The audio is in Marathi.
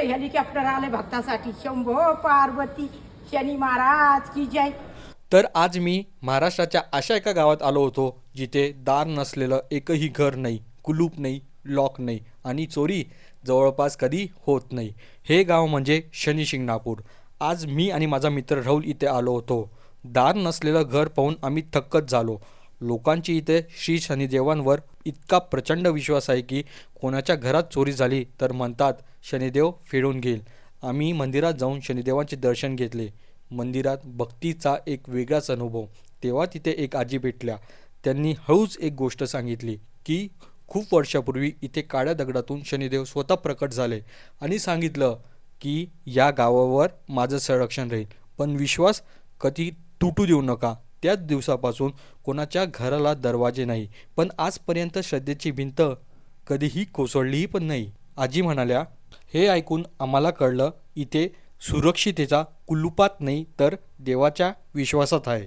हेलिकॉप्टर आले भक्तासाठी शंभो पार्वती शनी महाराज की जय। तर आज मी महाराष्ट्राच्या अशा एका गावात आलो होतो जिथे दार नसलेलं एकही घर नाही, कुलूप नाही, लॉक नाही आणि चोरी जवळपास कधी होत नाही। हे गाव म्हणजे शनी शिंगणापूर। आज मी आणि माझा मित्र राहुल इथे आलो होतो। दार नसलेलं घर पाहून आम्ही थक्कच झालो। लोकांची इथे श्री शनिदेवांवर इतका प्रचंड विश्वास आहे की कोणाच्या घरात चोरी झाली तर म्हणतात शनिदेव फेडून घेईल। आम्ही मंदिरात जाऊन शनिदेवांचे दर्शन घेतले। मंदिरात भक्तीचा एक वेगळाच अनुभव। तेव्हा तिथे एक आजी भेटल्या। त्यांनी हळूच एक गोष्ट सांगितली की खूप वर्षापूर्वी इथे काळ्या दगडातून शनिदेव स्वतः प्रकट झाले आणि सांगितलं की या गावावर माझं संरक्षण राहील, पण विश्वास कधी तुटू देऊ नका। त्याच दिवसापासून कोणाच्या घराला दरवाजे नाही, पण आजपर्यंत श्रद्धेची भिंत कधीही कोसळलीही पण नाही। आजी म्हणाल्या, हे ऐकून आम्हाला कळलं इथे सुरक्षितेचा कुलूपात नाही तर देवाच्या विश्वासात आहे।